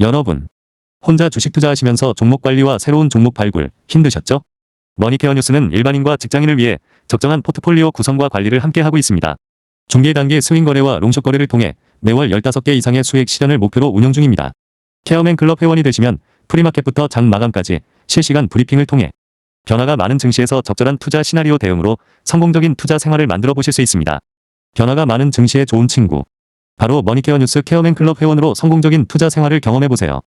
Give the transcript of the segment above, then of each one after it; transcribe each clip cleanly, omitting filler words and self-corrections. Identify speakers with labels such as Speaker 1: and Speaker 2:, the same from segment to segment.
Speaker 1: 여러분, 혼자 주식 투자하시면서 종목 관리와 새로운 종목 발굴 힘드셨죠? 머니케어 뉴스는 일반인과 직장인을 위해 적정한 포트폴리오 구성과 관리를 함께 하고 있습니다. 중개 단계 스윙 거래와 롱숏 거래를 통해 매월 15개 이상의 수익 실현을 목표로 운영 중입니다. 케어맨 클럽 회원이 되시면 프리마켓부터 장 마감까지 실시간 브리핑을 통해 변화가 많은 증시에서 적절한 투자 시나리오 대응으로 성공적인 투자 생활을 만들어 보실 수 있습니다. 변화가 많은 증시의 좋은 친구. 바로 머니케어 뉴스 케어맨 클럽 회원으로 성공적인 투자 생활을 경험해 보세요.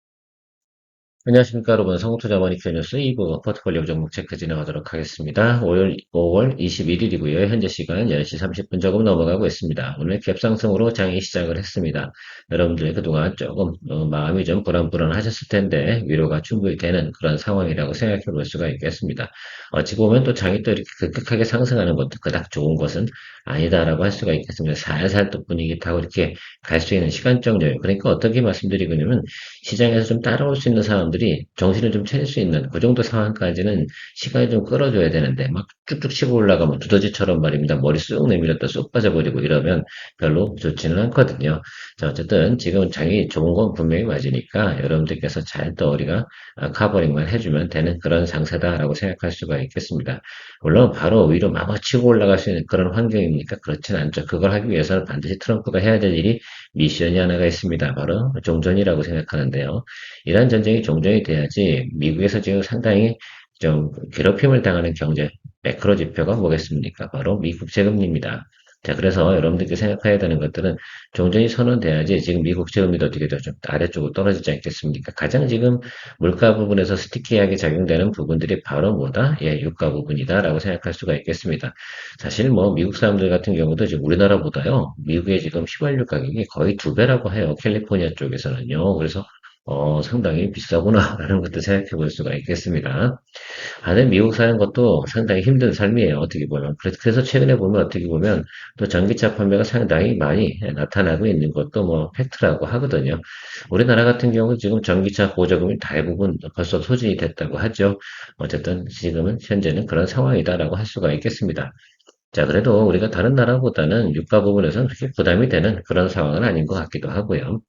Speaker 2: 안녕하십니까, 여러분. 성투자 머니큐 뉴스 2부 포트폴리오 종목 체크 진행하도록 하겠습니다. 5월 21일이고요. 현재 시간 10시 30분 조금 넘어가고 있습니다. 오늘 갭상승으로 장이 시작을 했습니다. 여러분들 그동안 조금 마음이 좀 불안불안하셨을 텐데 위로가 충분히 되는 그런 상황이라고 생각해 볼 수가 있겠습니다. 어찌 보면 또 장이 또 이렇게 급격하게 상승하는 것도 그닥 좋은 것은 아니다라고 할 수가 있겠습니다. 살살 또 분위기 타고 이렇게 갈 수 있는 시간적 여유. 그러니까 어떻게 말씀드리냐면 시장에서 좀 따라올 수 있는 사람들이 정신을 좀 차릴 수 있는 그 정도 상황까지는 시간이 좀 끌어줘야 되는데 막 쭉쭉 치고 올라가면 두더지처럼 말입니다. 머리 쑥 내밀었다 쑥 빠져버리고 이러면 별로 좋지는 않거든요. 자, 어쨌든 지금 장이 좋은 건 분명히 맞으니까 여러분들께서 잘 또 우리가 커버링만 해주면 되는 그런 상세다라고 생각할 수가 있겠습니다. 물론 바로 위로 마구 치고 올라갈 수 있는 그런 환경입니까? 그렇진 않죠. 그걸 하기 위해서는 반드시 트럼프가 해야 될 일이 미션이 하나가 있습니다. 바로 종전이라고 생각하는데요. 이러한 전쟁이 종전이 돼야지 미국에서 지금 상당히 좀 괴롭힘을 당하는 경제 매크로 지표가 뭐겠습니까? 바로 미국 세금리입니다. 자, 그래서 여러분들께 생각해야 되는 것들은 종전이 선언돼야지 지금 미국 세금리도 어떻게 좀 아래쪽으로 떨어지지 않겠습니까? 가장 지금 물가 부분에서 스티키하게 작용되는 부분들이 바로 뭐다? 예, 유가 부분이다라고 생각할 수가 있겠습니다. 사실 뭐 미국 사람들 같은 경우도 지금 우리나라보다요, 미국의 지금 휘발유 가격이 거의 2배라고 해요. 캘리포니아 쪽에서는요. 그래서 상당히 비싸구나라는 것도 생각해 볼 수가 있겠습니다. 근데 미국 사는 것도 상당히 힘든 삶이에요. 어떻게 보면. 그래서 최근에 보면 어떻게 보면 또 전기차 판매가 상당히 많이 나타나고 있는 것도 뭐 팩트라고 하거든요. 우리나라 같은 경우 지금 전기차 보조금이 대부분 벌써 소진이 됐다고 하죠. 어쨌든 지금은 현재는 그런 상황이다라고 할 수가 있겠습니다. 자, 그래도 우리가 다른 나라보다는 유가 부분에서는 그렇게 부담이 되는 그런 상황은 아닌 것 같기도 하고요.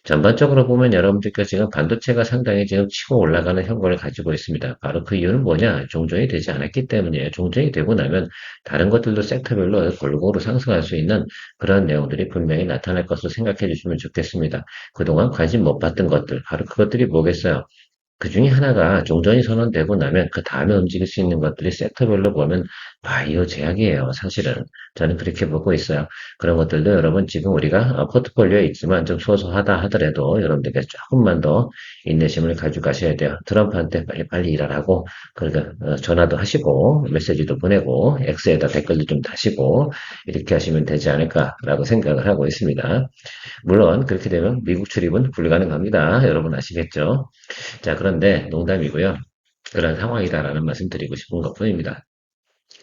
Speaker 2: 전반적으로 보면 여러분들께서 지금 반도체가 상당히 지금 치고 올라가는 현상을 가지고 있습니다. 바로 그 이유는 뭐냐? 종전이 되지 않았기 때문이에요. 종전이 되고 나면 다른 것들도 섹터별로 골고루 상승할 수 있는 그런 내용들이 분명히 나타날 것으로 생각해 주시면 좋겠습니다. 그동안 관심 못 받던 것들, 바로 그것들이 뭐겠어요? 그 중에 하나가 종전이 선언되고 나면 그 다음에 움직일 수 있는 것들이 섹터별로 보면 바이오 제약이에요. 사실은 저는 그렇게 보고 있어요. 그런 것들도 여러분 지금 우리가 포트폴리오에 있지만 좀 소소하다 하더라도 여러분들께 조금만 더 인내심을 가지고 가셔야 돼요. 트럼프한테 빨리빨리 일하라고 그러니까 전화도 하시고 메시지도 보내고 X에다 댓글도 좀 다시고 이렇게 하시면 되지 않을까라고 생각을 하고 있습니다. 물론 그렇게 되면 미국 출입은 불가능합니다. 여러분 아시겠죠? 자, 그런데 농담이고요. 그런 상황이다라는 말씀 드리고 싶은 것 뿐입니다.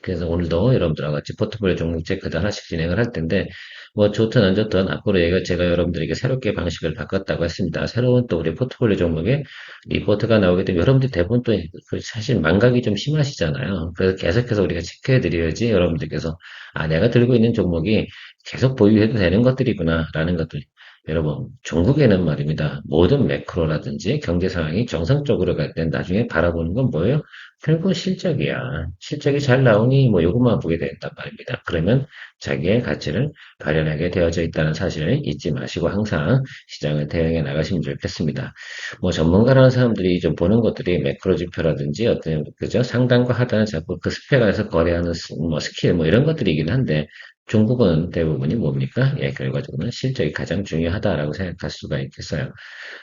Speaker 2: 그래서 오늘도 여러분들과 같이 포트폴리오 종목 체크도 하나씩 진행을 할 텐데, 뭐 좋든 안 좋든 앞으로 제가 여러분들에게 새롭게 방식을 바꿨다고 했습니다. 새로운 또 우리 포트폴리오 종목에 리포트가 나오게 되면 여러분들 대부분 또 사실 망각이 좀 심하시잖아요. 그래서 계속해서 우리가 체크해 드려야지 여러분들께서 아, 내가 들고 있는 종목이 계속 보유해도 되는 것들이구나라는 것들 여러분, 종국에는 말입니다. 모든 매크로라든지 경제 상황이 정상적으로 갈 땐 나중에 바라보는 건 뭐예요? 결국 실적이야. 실적이 잘 나오니 뭐 요것만 보게 된단 말입니다. 그러면 자기의 가치를 발현하게 되어져 있다는 사실을 잊지 마시고 항상 시장을 대응해 나가시면 좋겠습니다. 뭐 전문가라는 사람들이 좀 보는 것들이 매크로 지표라든지 어떤 그죠? 상단과 하단을 잡고 그 스펙 안에서 거래하는 뭐 스킬 뭐 이런 것들이긴 한데 중국은 대부분이 뭡니까? 예, 결과적으로는 실적이 가장 중요하다라고 생각할 수가 있겠어요.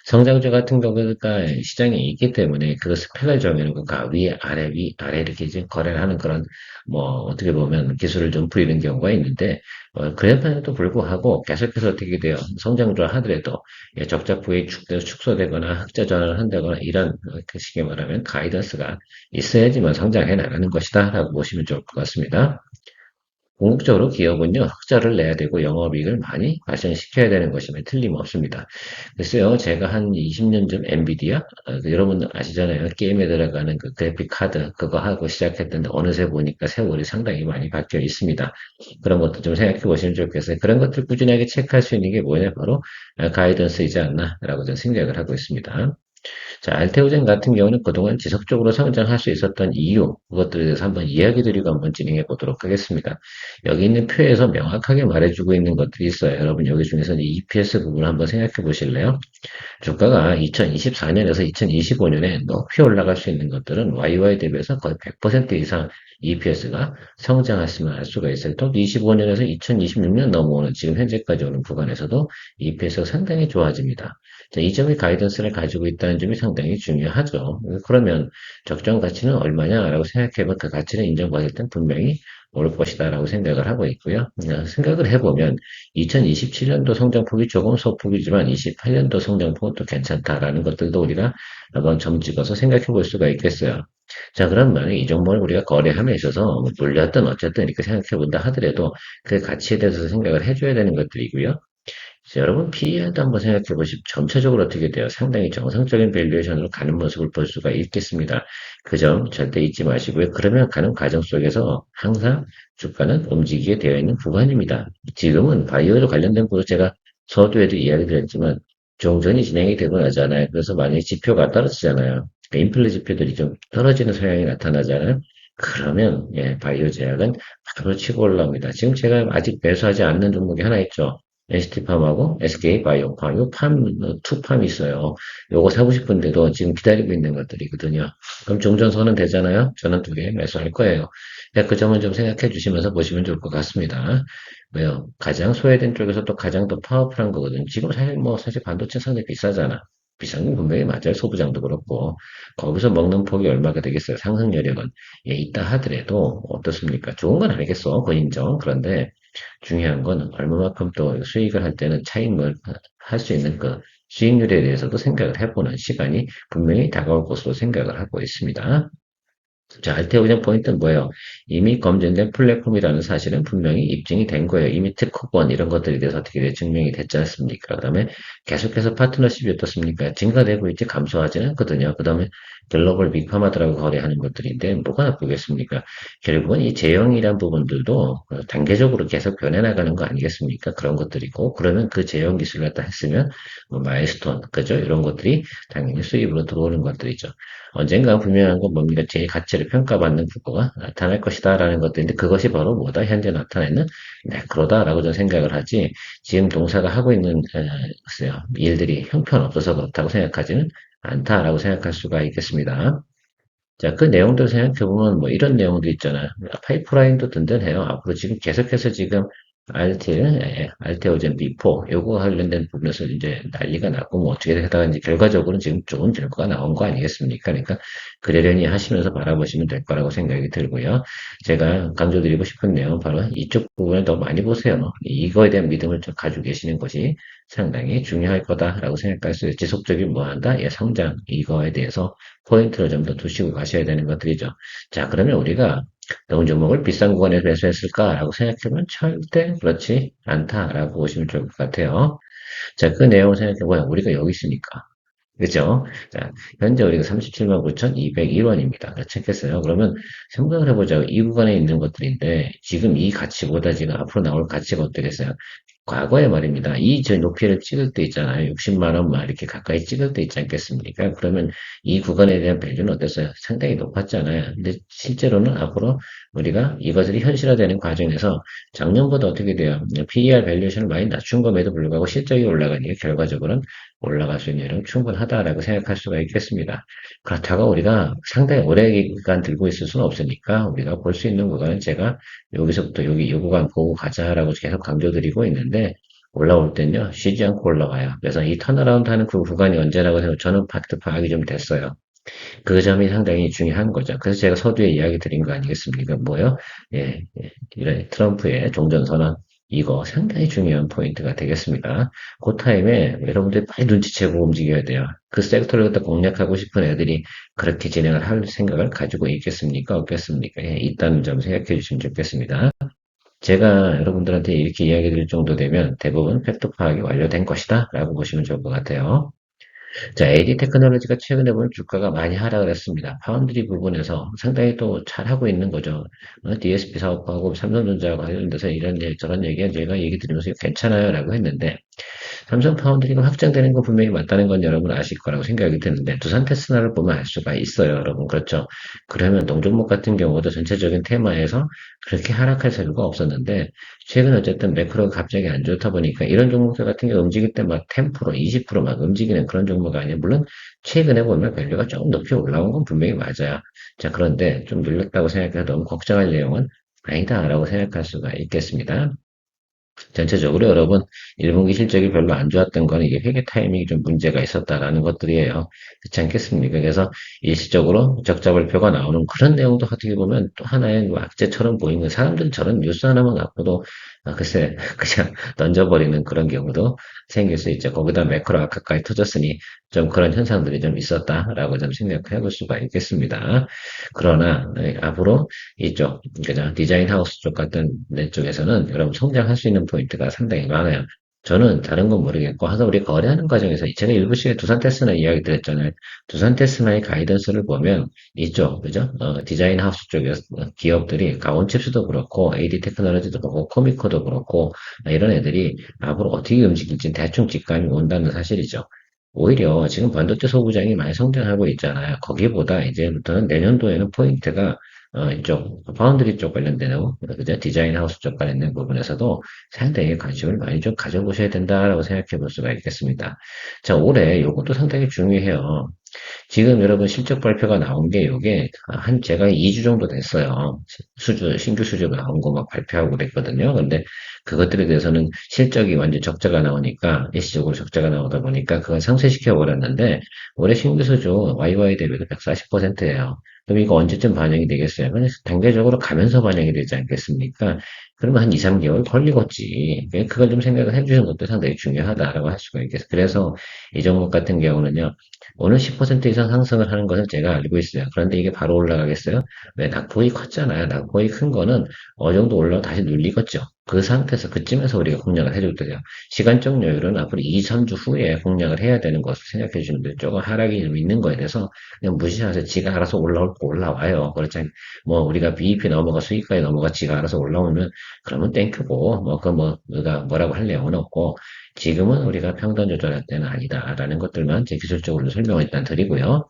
Speaker 2: 성장주 같은 경우가 시장에 있기 때문에 그 스펙을 정해놓은 것과 위, 아래 이렇게 이제 거래를 하는 그런 뭐 어떻게 보면 기술을 좀 부리는 경우가 있는데 그럼에도 불구하고 계속해서 어떻게 돼요? 성장주 하더라도 예, 적자 부위 축소되거나 흑자 전환을 한다거나 이런 그 식의 말하면 가이던스가 있어야지만 성장해 나가는 것이다라고 보시면 좋을 것 같습니다. 궁극적으로 기업은요, 흑자를 내야 되고 영업이익을 많이 발생시켜야 되는 것임에 틀림없습니다. 글쎄요, 제가 한 20년 전 엔비디아, 여러분 아시잖아요. 게임에 들어가는 그 그래픽 카드, 그거 하고 시작했는데 어느새 보니까 세월이 상당히 많이 바뀌어 있습니다. 그런 것도 좀 생각해 보시면 좋겠어요. 그런 것들 꾸준하게 체크할 수 있는 게 뭐냐, 바로 가이던스이지 않나라고 저는 생각을 하고 있습니다. 자, 알테오젠 같은 경우는 그동안 지속적으로 성장할 수 있었던 이유, 그것들에 대해서 한번 이야기 드리고 한번 진행해 보도록 하겠습니다. 여기 있는 표에서 명확하게 말해주고 있는 것들이 있어요. 여러분 여기 중에서는 EPS 부분을 한번 생각해 보실래요? 주가가 2024년에서 2025년에 높이 올라갈 수 있는 것들은 YY 대비해서 거의 100% 이상 EPS가 성장했으면 알 수가 있어요. 또 25년에서 2026년 넘어오는 지금 현재까지 오는 구간에서도 EPS가 상당히 좋아집니다. 자, 이 점이 가이던스를 가지고 있다는 점이 상당히 중요하죠. 그러면 적정 가치는 얼마냐라고 생각해보면 그 가치는 인정받을 땐 분명히 올 것이다라고 생각을 하고 있고요. 생각을 해보면 2027년도 성장폭이 조금 소폭이지만 28년도 성장폭은 또 괜찮다라는 것들도 우리가 한번 점 찍어서 생각해 볼 수가 있겠어요. 자, 그러면 이 종목을 우리가 거래함에 있어서 뭐 물렸든 어쨌든 이렇게 생각해 본다 하더라도 그 가치에 대해서 생각을 해줘야 되는 것들이고요. 자, 여러분 PER도 한번 생각해 보시면 전체적으로 어떻게 돼요? 상당히 정상적인 밸류에이션으로 가는 모습을 볼 수가 있겠습니다. 그 점 절대 잊지 마시고요. 그러면 가는 과정 속에서 항상 주가는 움직이게 되어 있는 구간입니다. 지금은 바이오로 관련된 부분 제가 서두에도 이야기 드렸지만 종전이 진행이 되고 나잖아요. 그래서 만약에 지표가 떨어지잖아요. 그러니까 인플레 지표들이 좀 떨어지는 성향이 나타나잖아요. 그러면 예, 바이오 제약은 바로 치고 올라옵니다. 지금 제가 아직 매수하지 않는 종목이 하나 있죠. ST팜하고 SK바이오팜, 요 투팜이 있어요. 요거 사고 싶은데도 지금 기다리고 있는 것들이거든요. 그럼 종전선언 되잖아요? 저는 두 개 매수할 거예요. 그 점은 좀 생각해 주시면서 보시면 좋을 것 같습니다. 왜요? 가장 소외된 쪽에서 또 가장 더 파워풀한 거거든요. 지금 사실 반도체 상당히 비싸잖아. 비싼 건 분명히 맞아요. 소부장도 그렇고. 거기서 먹는 폭이 얼마가 되겠어요? 상승 여력은. 예, 있다 하더라도 어떻습니까? 좋은 건 아니겠어. 그 인정. 그런데 중요한 건 얼마만큼 또 수익을 할 때는 차익을 할 수 있는 그 수익률에 대해서도 생각을 해보는 시간이 분명히 다가올 것으로 생각을 하고 있습니다. 자, 알테오젠 포인트는 뭐예요? 이미 검증된 플랫폼이라는 사실은 분명히 입증이 된 거예요. 이미 특허권 이런 것들에 대해서 어떻게 증명이 됐지 않습니까? 그 다음에 계속해서 파트너십이 어떻습니까? 증가되고 있지 감소하지는 않거든요. 그 다음에 글로벌 빅파마들하고 거래하는 것들인데 뭐가 나쁘겠습니까? 결국은 이 제형이란 부분들도 단계적으로 계속 변해나가는 거 아니겠습니까? 그런 것들이고 그러면 그 제형 기술을 갖다 했으면 뭐 마일스톤, 그죠? 이런 것들이 당연히 수입으로 들어오는 것들이죠. 언젠가 분명한 건 뭡니까? 제 가치를 평가받는 국가가 나타날 것이다라는 것들인데 그것이 바로 뭐다? 현재 나타내는 매크로다라고 저는 생각을 하지 지금 동사가 하고 있는 글쎄요, 일들이 형편없어서 그렇다고 생각하지는 않다라고 생각할 수가 있겠습니다. 자, 그 내용들 생각해보면 뭐 이런 내용도 있잖아요. 파이프라인도 든든해요. 앞으로 지금 계속해서 지금 알테오젠 B4 요거 관련된 부분에서 이제 난리가 났고 뭐 어떻게 하다가 이제 결과적으로는 지금 좋은 결과가 나온 거 아니겠습니까? 그러니까 그러려니 하시면서 바라보시면 될 거라고 생각이 들고요. 제가 강조드리고 싶은 내용은 바로 이쪽 부분을 더 많이 보세요. 이거에 대한 믿음을 좀 가지고 계시는 것이 상당히 중요할 거다라고 생각할 수 있어요. 지속적인 무한다, 예, 성장 이거에 대해서 포인트를 좀 더 두시고 가셔야 되는 것들이죠. 자, 그러면 우리가 어느 종목을 비싼 구간에서 매수했을까라고 생각해보면 절대 그렇지 않다라고 보시면 좋을 것 같아요. 자, 그 내용을 생각해보면 우리가 여기 있으니까. 그죠? 자, 현재 우리가 37만 9,201원입니다. 체크했어요. 그러면 생각을 해보자고. 이 구간에 있는 것들인데, 지금 이 가치보다 지금 앞으로 나올 가치가 어떻겠어요? 과거에 말입니다. 이 저 높이를 찍을 때 있잖아요. 60만 원 막 이렇게 가까이 찍을 때 있지 않겠습니까? 그러면 이 구간에 대한 밸류는 어땠어요? 상당히 높았잖아요. 근데 실제로는 앞으로 우리가 이것들이 현실화되는 과정에서 작년보다 어떻게 돼요? PER 밸류에이션을 많이 낮춘 것에도 불구하고 실적이 올라가니까 결과적으로는 올라갈 수 있는 여력은 충분하다라고 생각할 수가 있겠습니다. 그렇다고 우리가 상당히 오래 기간 들고 있을 수는 없으니까 우리가 볼 수 있는 구간은 제가 여기서부터 여기 이 구간 보고 가자라고 계속 강조드리고 있는데 올라올 땐요 쉬지 않고 올라가요. 그래서 이 턴어라운드 하는 그 구간이 언제라고 해서 저는 팩트 파악이 좀 됐어요. 그 점이 상당히 중요한 거죠. 그래서 제가 서두에 이야기 드린 거 아니겠습니까? 뭐요? 예, 예, 이런 트럼프의 종전선언 이거 상당히 중요한 포인트가 되겠습니다. 그 타임에 여러분들이 빨리 눈치채고 움직여야 돼요. 그 섹터를 갖다 공략하고 싶은 애들이 그렇게 진행을 할 생각을 가지고 있겠습니까? 없겠습니까? 예, 있다는 점 생각해 주시면 좋겠습니다. 제가 여러분들한테 이렇게 이야기 드릴 정도 되면 대부분 팩트 파악이 완료된 것이다 라고 보시면 좋을 것 같아요. 자, AD 테크놀로지가 최근에 보면 주가가 많이 하락을 했습니다. 파운드리 부분에서 상당히 또 잘하고 있는 거죠. DSP 사업하고 삼성전자 관련돼서 이런 저런 얘기 제가 얘기 드리면서 괜찮아요 라고 했는데 삼성 파운드리가 확장되는 건 분명히 맞다는 건 여러분 아실 거라고 생각이 드는데 두산 테스나를 보면 알 수가 있어요, 여러분. 그렇죠? 그러면 동종목 같은 경우도 전체적인 테마에서 그렇게 하락할 사유가 없었는데 최근 어쨌든 매크로가 갑자기 안 좋다 보니까 이런 종목들 같은 게 움직일 때 막 10%, 20%막 움직이는 그런 종목 아니에요. 물론 최근에 보면 밸류가 조금 높이 올라온 건 분명히 맞아요. 자, 그런데 좀 눌렸다고 생각해서 너무 걱정할 내용은 아니다라고 생각할 수가 있겠습니다. 전체적으로 여러분 1분기 실적이 별로 안 좋았던 건 이게 회계 타이밍이 좀 문제가 있었다라는 것들이에요. 그렇지 않겠습니까? 그래서 일시적으로 적자 발표가 나오는 그런 내용도 어떻게 보면 또 하나의 뭐 악재처럼 보이는 사람들은 저런 뉴스 하나만 갖고도 글쎄 그냥 던져버리는 그런 경우도 생길 수 있죠. 거기다 매크로가 가까이 터졌으니 좀 그런 현상들이 좀 있었다라고 좀 생각해 볼 수가 있겠습니다. 그러나 앞으로 이쪽, 그죠? 디자인 하우스 쪽 같은 데 쪽에서는 여러분 성장할 수 있는 포인트가 상당히 많아요. 저는 다른 건 모르겠고, 항상 우리 거래하는 과정에서, 제가 일부 시간에 두산 테스나 이야기 드렸잖아요. 두산 테스나의 가이던스를 보면, 이쪽, 그죠? 디자인 하우스 쪽에 기업들이, 가온칩스도 그렇고, AD 테크놀로지도 그렇고, 코미코도 그렇고, 이런 애들이 앞으로 어떻게 움직일지 대충 직감이 온다는 사실이죠. 오히려 지금 반도체 소부장이 많이 성장하고 있잖아요. 거기보다 이제부터는 내년도에는 포인트가 이쪽 파운드리 쪽 관련되는 그죠? 디자인 하우스 쪽 관련된 부분에서도 상당히 관심을 많이 좀 가져보셔야 된다라고 생각해 볼 수가 있겠습니다. 자, 올해 요것도 상당히 중요해요. 지금 여러분 실적 발표가 나온 게 요게 제가 2주 정도 됐어요. 신규 수주가 나온 거 막 발표하고 그랬거든요. 근데 그것들에 대해서는 실적이 완전 적자가 나오니까, 일시적으로 적자가 나오다 보니까 그걸 상쇄시켜 버렸는데, 올해 신규 수주 YY 대비도 140%예요. 그럼 이거 언제쯤 반영이 되겠어요? 그냥 단계적으로 가면서 반영이 되지 않겠습니까? 그러면 한 2, 3개월 걸리겠지. 그걸 좀 생각을 해주시는 것도 상당히 중요하다라고 할 수가 있겠어요. 그래서 이 종목 같은 경우는요, 오늘 10% 이상 상승을 하는 것을 제가 알고 있어요. 그런데 이게 바로 올라가겠어요? 왜 낙폭이 컸잖아요. 낙폭이 큰 거는 어느 정도 올라가 다시 눌리겠죠. 그 상태에서 그쯤에서 우리가 공략을 해줄 때요. 시간적 여유는 앞으로 2, 3주 후에 공략을 해야 되는 것을 생각해 주시면 돼요. 조금 하락이 좀 있는 거에 대해서 그냥 무시하세요. 지가 알아서 올라올 거 올라와요. 그렇지 않, 뭐 우리가 BEP 넘어가 수익까지 넘어가 지가 알아서 올라오면 그러면 땡큐고 우리가 뭐라고 할 내용은 없고 지금은 우리가 평단 조절할 때는 아니다라는 것들만 제 기술적으로 설명을 일단 드리고요.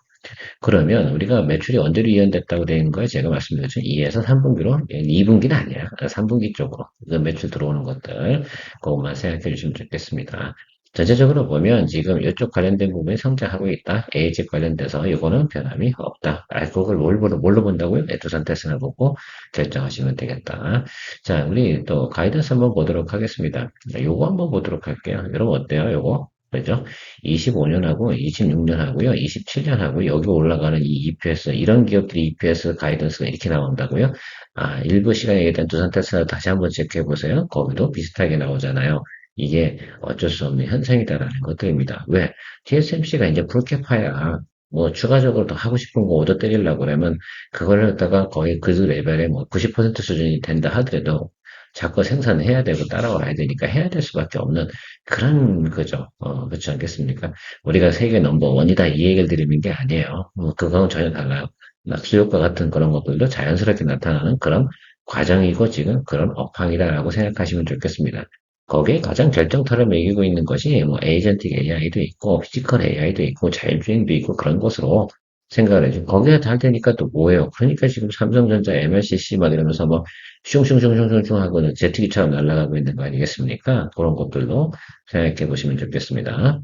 Speaker 2: 그러면 우리가 매출이 언제로 이연됐다고 되어 있는 거예요? 제가 말씀드렸죠. 2에서 3분기로, 2분기는 아니야. 3분기 쪽으로 그 매출 들어오는 것들 그것만 생각해 주시면 좋겠습니다. 전체적으로 보면 지금 이쪽 관련된 부분이 성장하고 있다. AG 관련돼서 이거는 변함이 없다. 그걸 뭘로 본다고요? 두산 테스트를 보고 결정하시면 되겠다. 자, 우리 또 가이던스 한번 보도록 하겠습니다. 요거 한번 보도록 할게요. 여러분 어때요? 요거? 그죠? 25년하고 26년하고요, 27년하고 여기 올라가는 이 EPS, 이런 기업들이 EPS 가이던스가 이렇게 나온다고요? 일부 시간에 일단 두산 테스라 다시 한번 체크해 보세요. 거기도 비슷하게 나오잖아요. 이게 어쩔 수 없는 현상이다라는 것들입니다. 왜? TSMC가 이제 불캐파야. 뭐 추가적으로 더 하고 싶은 거 얻어 때리려고 그러면 그걸 갖다가 거의 그 레벨의 뭐 90% 수준이 된다 하더라도 자꾸 생산을 해야 되고 따라와야 되니까 해야 될 수밖에 없는 그런 거죠. 그렇지 않겠습니까? 우리가 세계 넘버 원이다 이 얘기를 드리는 게 아니에요. 그거는 전혀 달라요. 낙수효과 같은 그런 것들도 자연스럽게 나타나는 그런 과정이고 지금 그런 업황이다라고 생각하시면 좋겠습니다. 거기에 가장 결정타를 매기고 있는 것이 뭐 에이전틱 AI도 있고 피지컬 AI도 있고 자율주행도 있고 그런 것으로 생각을 해죠. 거기에 잘 되니까 또 뭐예요? 그러니까 지금 삼성전자, MLCC 막 이러면서 뭐 슝슝슝슝슝슝 하고는 제트기처럼 날아가고 있는 거 아니겠습니까? 그런 것들도 생각해 보시면 좋겠습니다.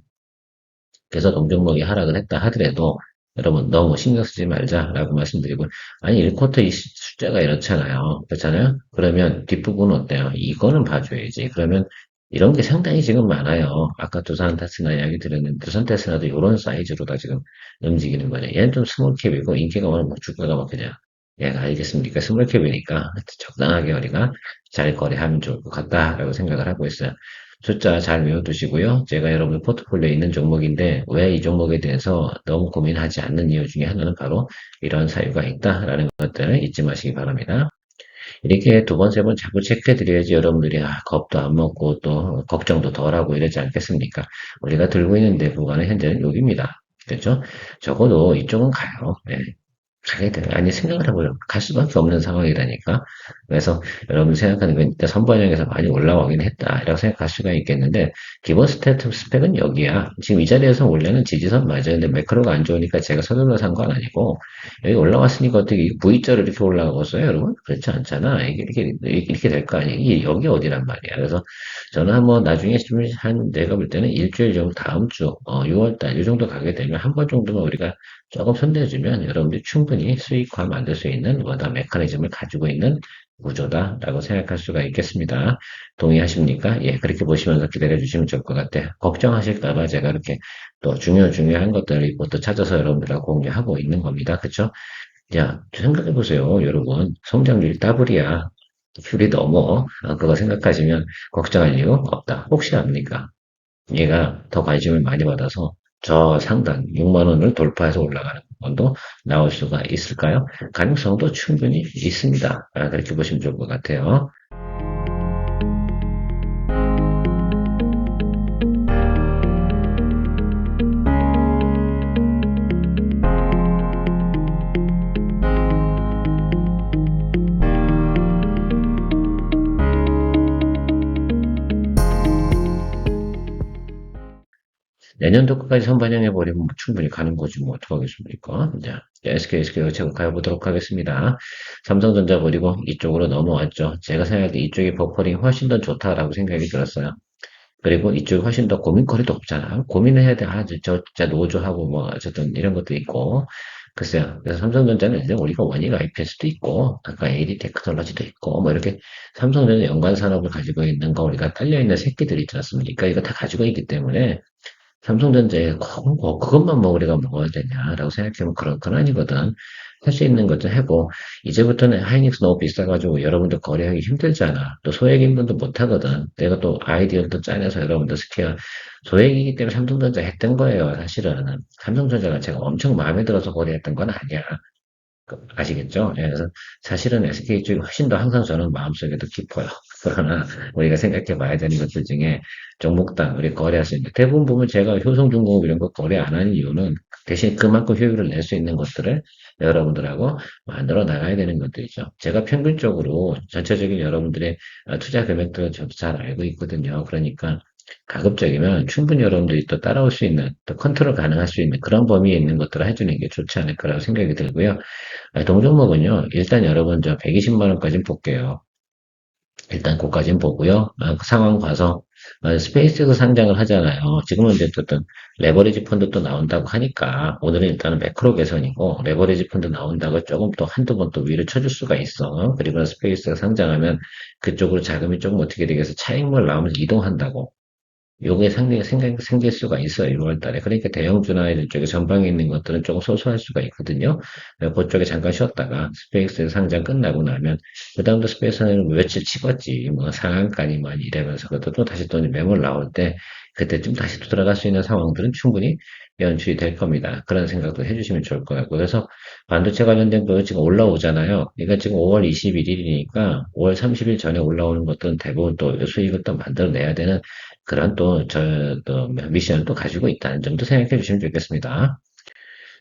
Speaker 2: 그래서 동종목이 하락을 했다 하더라도 여러분 너무 신경 쓰지 말자라고 말씀드리고 아니 1쿼터 이 숫자가 이렇잖아요. 그렇잖아요? 그러면 뒷부분은 어때요? 이거는 봐줘야지. 그러면 이런 게 상당히 지금 많아요. 아까 두산 테스나 이야기 드렸는데 두산 테스나도 이런 사이즈로 다 지금 움직이는 거죠. 얘는 좀 스몰캡이고 인기가 오늘 뭐 주가가 막 그냥 얘가 알겠습니까? 스몰캡이니까 적당하게 우리가 잘 거래하면 좋을 것 같다라고 생각을 하고 있어요. 숫자 잘 외워두시고요. 제가 여러분 포트폴리오에 있는 종목인데 왜 이 종목에 대해서 너무 고민하지 않는 이유 중에 하나는 바로 이런 사유가 있다라는 것들을 잊지 마시기 바랍니다. 이렇게 두 번, 세 번 자꾸 체크해 드려야지 여러분들이, 겁도 안 먹고 또 걱정도 덜 하고 이러지 않겠습니까? 우리가 들고 있는 내부가는 현재는 여기입니다. 그렇죠? 적어도 이쪽은 가요. 예. 가게 돼. 아니, 생각을 해보려. 갈 수밖에 없는 상황이라니까. 그래서 여러분 생각하는 건 일단 선반영에서 많이 올라오긴 했다. 라고 생각할 수가 있겠는데, 기본 스태트 스펙은 여기야. 지금 이 자리에서 원래는 지지선 맞아요. 근데 매크로가 안 좋으니까 제가 서둘러 산 건 아니고, 여기 올라왔으니까 어떻게 V자로 이렇게 올라가겠어요, 여러분? 그렇지 않잖아. 이렇게 될 거 아니에요. 이게 여기 어디란 말이야. 그래서 저는 한번 나중에 좀 내가 볼 때는 일주일 정도 다음 주, 6월달, 이 정도 가게 되면 한 번 정도만 우리가 조금 손대주면 여러분들이 충분히 수익화 만들 수 있는 워낙 메커니즘을 가지고 있는 구조다라고 생각할 수가 있겠습니다. 동의하십니까? 예, 그렇게 보시면서 기다려 주시면 좋을 것 같아요. 걱정하실까봐 제가 이렇게 또 중요한 것들을 또 찾아서 여러분들하고 공유하고 있는 겁니다. 그쵸? 야, 생각해 보세요, 여러분. 성장률이 더블이야. 귤이 넘어. 그거 생각하시면 걱정할 이유 없다. 혹시 압니까? 얘가 더 관심을 많이 받아서 저 상단 6만 원을 돌파해서 올라가는 건도 나올 수가 있을까요? 가능성도 충분히 있습니다. 그렇게 보시면 좋을 것 같아요. 내년도 끝까지 선반영해버리면 뭐 충분히 가는 거지, 뭐, 어떡하겠습니까? 자, SK 제가 가보도록 하겠습니다. 삼성전자 버리고 이쪽으로 넘어왔죠. 제가 생각할 때 이쪽이 버퍼링이 훨씬 더 좋다라고 생각이 들었어요. 그리고 이쪽이 훨씬 더 고민거리도 없잖아. 고민을 해야 돼. 저 진짜 노조하고 뭐, 어쨌든 이런 것도 있고. 글쎄요. 그래서 삼성전자는 이제 우리가 원익 IPS도 있고, 아까 AD 테크놀로지도 있고, 뭐 이렇게 삼성전자 연관 산업을 가지고 있는 거 우리가 딸려있는 새끼들이 있지 않습니까? 이거 다 가지고 있기 때문에 삼성전자에 그것만 뭐 우리가 먹어야 되냐라고 생각하면 그런 건 아니거든. 할 수 있는 것도 하고, 이제부터는 하이닉스 너무 비싸가지고 여러분들 거래하기 힘들잖아. 또 소액인분도 못 하거든. 내가 또 아이디어를 또 짜내서 여러분들 스퀘어, 소액이기 때문에 삼성전자 했던 거예요, 사실은. 삼성전자가 제가 엄청 마음에 들어서 거래했던 건 아니야. 아시겠죠? 예, 그래서 사실은 SK 쪽이 훨씬 더 항상 저는 마음속에도 깊어요. 그러나 우리가 생각해 봐야 되는 것들 중에 종목당 우리 거래할 수 있는 대부분 보면 제가 효성중공업 이런 거 거래 안 하는 이유는 대신 그만큼 효율을 낼 수 있는 것들을 여러분들하고 만들어 나가야 되는 것들이죠. 제가 평균적으로 전체적인 여러분들의 투자 금액들을 저도 잘 알고 있거든요. 그러니까 가급적이면 충분히 여러분들이 또 따라올 수 있는, 또 컨트롤 가능할 수 있는 그런 범위에 있는 것들을 해주는 게 좋지 않을까라고 생각이 들고요. 동종목은요, 일단 여러분 저 120만 원까지는 볼게요. 일단 그까지는 보고요. 그 상황 봐서 스페이스에서 상장을 하잖아요. 지금은 이제 어떤 레버리지 펀드 또 나온다고 하니까 오늘은 일단은 매크로 개선이고 레버리지 펀드 나온다고 조금 또 한두 번 또 위로 쳐줄 수가 있어. 그리고 스페이스가 상장하면 그쪽으로 자금이 조금 어떻게 되겠어? 차익물 나오면서 이동한다고. 요게 상당히 생길 수가 있어요, 6월 달에. 그러니까 대형주나 이런 쪽에 전방에 있는 것들은 조금 소소할 수가 있거든요. 그쪽에 잠깐 쉬었다가 스페이스 상장 끝나고 나면, 그다음도 스페이스는 며칠 치겠지. 뭐 상한가니만 이러면서, 그것도 또 다시 또 매물 나올 때, 그때쯤 다시 또 들어갈 수 있는 상황들은 충분히 연출이 될 겁니다. 그런 생각도 해주시면 좋을 것 같고. 그래서 반도체 관련된 거 지금 올라오잖아요. 그러니까 지금 5월 21일이니까 5월 30일 전에 올라오는 것들은 대부분 또 수익을 또 만들어내야 되는 그런 또 미션을 또 가지고 있다는 점도 생각해 주시면 좋겠습니다.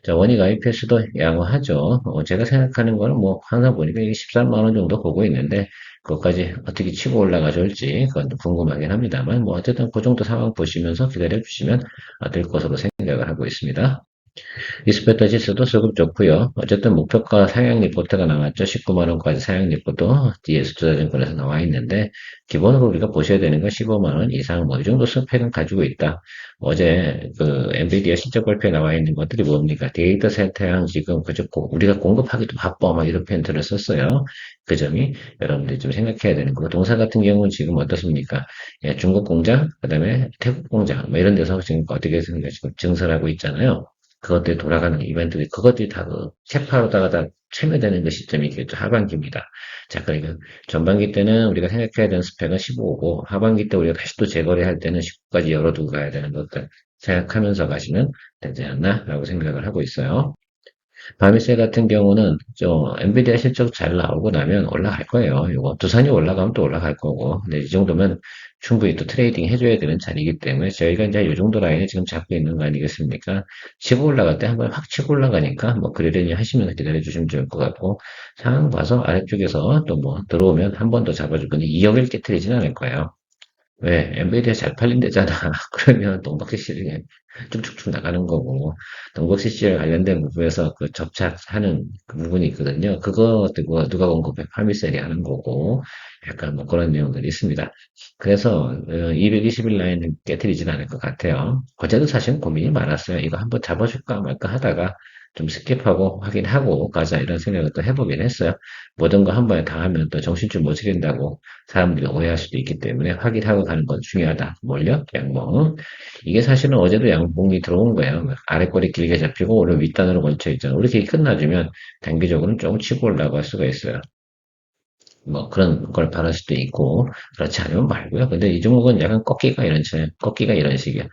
Speaker 2: 자, 원익 IPS도 양호하죠. 제가 생각하는 거는 뭐, 항상 보니까 이게 13만 원 정도 보고 있는데, 그것까지 어떻게 치고 올라가줄지, 그건 또 궁금하긴 합니다만, 뭐, 어쨌든 그 정도 상황 보시면서 기다려 주시면 될 것으로 생각을 하고 있습니다. 리스펙터 지수도 수급 좋고요. 어쨌든 목표가 상향 리포트가 나왔죠. 19만 원까지 상향 리포트 DS 투자증권에서 나와 있는데 기본으로 우리가 보셔야 되는 건 15만 원 이상 뭐 이 정도 스펙은 가지고 있다. 어제 그 엔비디아 실적 발표에 나와 있는 것들이 뭡니까? 데이터 센터양 지금 그저 우리가 공급하기도 바빠 막 이런 표현들을 썼어요. 그 점이 여러분들이 좀 생각해야 되는 거고 동사 같은 경우는 지금 어떻습니까? 예, 중국 공장, 그다음에 태국 공장 뭐 이런 데서 지금 어떻게 지금 증설하고 있잖아요. 그것들이 돌아가는 이벤트들이 그것들이 다그 캐파로다가 다 체결되는 그 시점이 있겠죠. 하반기입니다. 자, 그러니까 전반기 때는 우리가 생각해야 되는 스펙은 15고 하반기 때 우리가 다시 또 재거래할 때는 19까지 열어두고 가야 되는 것들 생각하면서 가시면 되지 않나라고 생각을 하고 있어요. 바미세 같은 경우는 엔비디아 실적 잘 나오고 나면 올라갈 거예요. 이거 두산이 올라가면 또 올라갈 거고. 근데 이 정도면 충분히 또 트레이딩 해줘야 되는 자리이기 때문에 저희가 이제 이 정도 라인에 지금 잡고 있는 거 아니겠습니까? 치고 올라갈 때 한번 확 치고 올라가니까 뭐 그러려니 하시면서 기다려 주시면 좋을 것 같고 상황 봐서 아래쪽에서 또 뭐 들어오면 한 번 더 잡아줄 건데 2억을 깨트리지는 않을 거예요. 왜? 엔비디아 잘 팔린대잖아. 그러면 동박 CC를 쭉쭉쭉 나가는 거고, 동박 CC를 관련된 부분에서 그 접착하는 그 부분이 있거든요. 그거 누가 공급해? 팔미셀이 하는 거고, 약간 뭐 그런 내용들이 있습니다. 그래서 220일 라인은 깨트리진 않을 것 같아요. 어제도 사실 고민이 많았어요. 이거 한번 잡아줄까 말까 하다가 좀 스킵하고 확인하고 가자 이런 생각을 또 해보긴 했어요. 모든 거 한 번에 다 하면 또 정신줄 못 차린다고 사람들이 오해할 수도 있기 때문에 확인하고 가는 건 중요하다. 몰력, 양봉. 이게 사실은 어제도 양봉이 들어온 거예요. 아래 꼬리 길게 잡히고 오늘 윗단으로 걸쳐 있잖아. 이렇게 끝나주면 단기적으로는 조금 치고 올라갈 수가 있어요. 뭐 그런 걸 바랄 수도 있고 그렇지 않으면 말고요. 근데 이 종목은 약간 꺾기가 이런 식이야.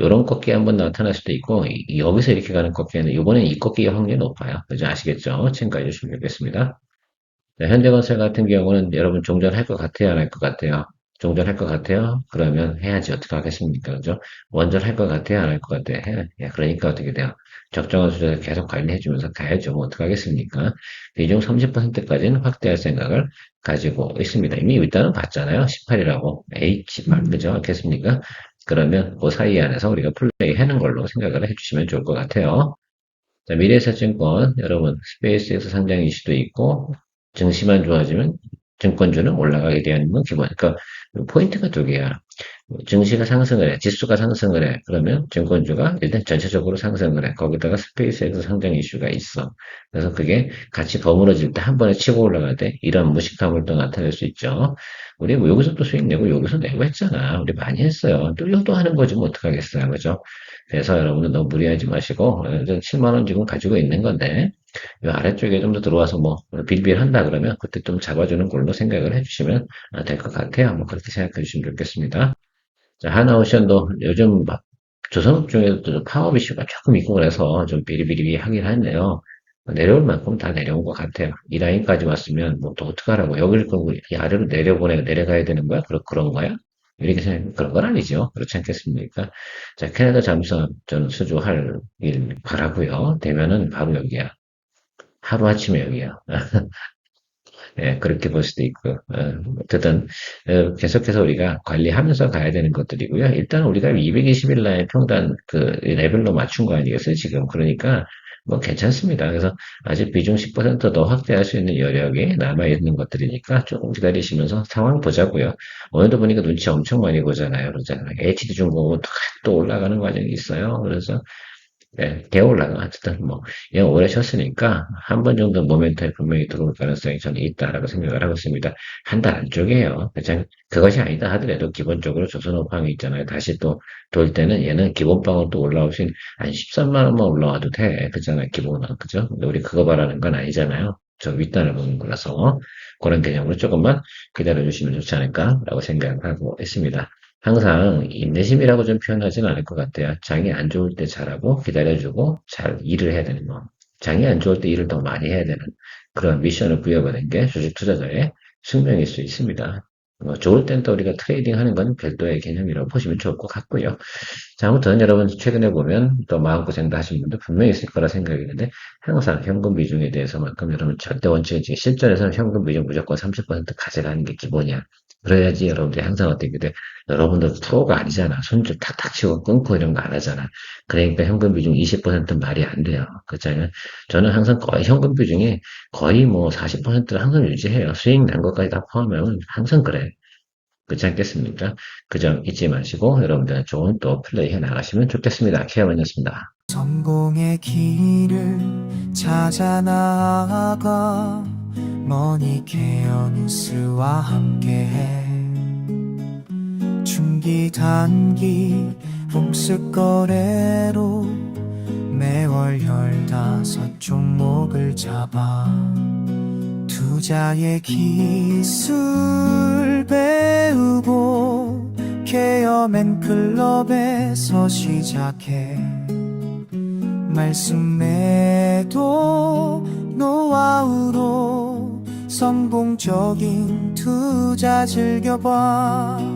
Speaker 2: 요런 꺾기 한번 나타날 수도 있고 여기서 이렇게 가는 꺾기는 이번엔 이 꺾기의 확률이 높아요. 그죠? 아시겠죠? 참고해 주시면 좋겠습니다. 네, 현대건설 같은 경우는 여러분 종전할 것 같아요? 안 할 것 같아요? 종전할 것 같아요? 그러면 해야지 어떻게 하겠습니까? 그죠? 원전할 것 같아요? 안 할 것 같아요? 그러니까 어떻게 돼요? 적정한 수준에서 계속 관리해주면서 가야죠. 뭐 어떻게 하겠습니까? 비중 30%까지는 확대할 생각을 가지고 있습니다. 이미 일단은 봤잖아요. 18이라고. 에이, 18, 그죠? 않겠습니까? 그러면 그 사이 안에서 우리가 플레이 하는 걸로 생각을 해주시면 좋을 것 같아요. 자, 미래에셋증권, 여러분, 스페이스X 상장 이슈도 있고, 증시만 좋아지면 증권주는 올라가게 되는 건 기본. 그러니까 포인트가 두 개야. 증시가 상승을 해, 지수가 상승을 해. 그러면 증권주가 일단 전체적으로 상승을 해. 거기다가 스페이스X 상장 이슈가 있어. 그래서 그게 같이 버무러질 때 한 번에 치고 올라갈 때 이런 무식함을 또 나타낼 수 있죠. 우리 뭐 여기서 또 수익 내고 여기서 내고 했잖아. 우리 많이 했어요. 뚫려도 하는 거지 뭐 어떡하겠어요. 그죠? 그래서 여러분들 너무 무리하지 마시고 7만 원 지금 가지고 있는 건데 이 아래쪽에 좀 더 들어와서 뭐 빌빌 한다 그러면 그때 좀 잡아주는 걸로 생각을 해주시면 될 것 같아요. 뭐 그렇게 생각해 주시면 좋겠습니다. 자, 하나오션도 요즘 막 조선업 중에도 파업 이슈가 조금 있고 그래서 좀 비리비리 하긴 하네요. 내려올 만큼 다 내려온 것 같아요. 이 라인까지 왔으면 뭐 또 어떡하라고 여기를 끌고 이 아래로 내려가야 되는 거야? 그런 거야? 이렇게 생각, 그런 건 아니죠. 그렇지 않겠습니까? 자, 캐나다 잠수함 전 수주할 일 바라고요. 되면은 바로 여기야. 하루아침에 여기야. 예, 그렇게 볼 수도 있고, 어쨌든, 계속해서 우리가 관리하면서 가야 되는 것들이고요. 일단 우리가 220일 날 평단 그 레벨로 맞춘 거 아니겠어요, 지금. 그러니까, 뭐 괜찮습니다. 그래서 아직 비중 10%더 확대할 수 있는 여력이 남아있는 것들이니까 조금 기다리시면서 상황 보자고요. 오늘도 보니까 눈치 엄청 많이 보잖아요. 그러잖아요. HD중공은 또 올라가는 과정이 있어요. 그래서 네, 개올라가. 어쨌든 뭐, 얘 오래 쉬었으니까 한 번 정도 모멘텀이 분명히 들어올 가능성이 저는 있다라고 생각을 하고 있습니다. 한 달 안쪽이에요. 그냥 그것이 아니다 하더라도 기본적으로 조선업황이 있잖아요. 다시 또 돌 때는 얘는 기본방으로 또 올라오신 한 13만 원만 올라와도 돼. 그잖아요. 기본은. 그죠? 근데 우리 그거 바라는 건 아니잖아요. 저 윗단을 보는 거라서 그런 개념으로 조금만 기다려주시면 좋지 않을까라고 생각하고 있습니다. 항상 인내심이라고 좀 표현하지는 않을 것 같아요. 장이 안 좋을 때 잘하고 기다려주고 잘 일을 해야 되는 거. 장이 안 좋을 때 일을 더 많이 해야 되는 그런 미션을 부여받는 게 주식 투자자의 숙명일 수 있습니다. 좋을 땐 또 우리가 트레이딩 하는 건 별도의 개념이라고 보시면 좋을 것 같고요. 자, 아무튼 여러분 최근에 보면 또 마음고생도 하신 분들 분명히 있을 거라 생각이 드는데 항상 현금 비중에 대해서만큼 여러분 절대 원칙이지 실전에서는 현금 비중 무조건 30% 가져가는 게 기본이야. 그래야지 여러분들이 항상 어떻게 돼? 여러분들 프로가 아니잖아. 손줄 탁탁 치고 끊고 이런 거 안 하잖아. 그러니까 현금 비중 20%는 말이 안 돼요. 그렇잖아요. 저는 항상 거의 현금 비중이 거의 뭐 40%를 항상 유지해요. 수익 난 것까지 다 포함하면 항상 그래. 그렇지 않겠습니까? 그 점 잊지 마시고 여러분들 좋은 또 플레이 해 나가시면 좋겠습니다. 케어만이었습니다.
Speaker 3: 성공의 길을 찾아 나아가 머니케어 뉴스와 함께해 중기 단기 복습 거래로 매월 15종목을 잡아 투자의 기술 배우고 케어맨 클럽에서 시작해 말씀에도 노하우로 성공적인 투자 즐겨봐.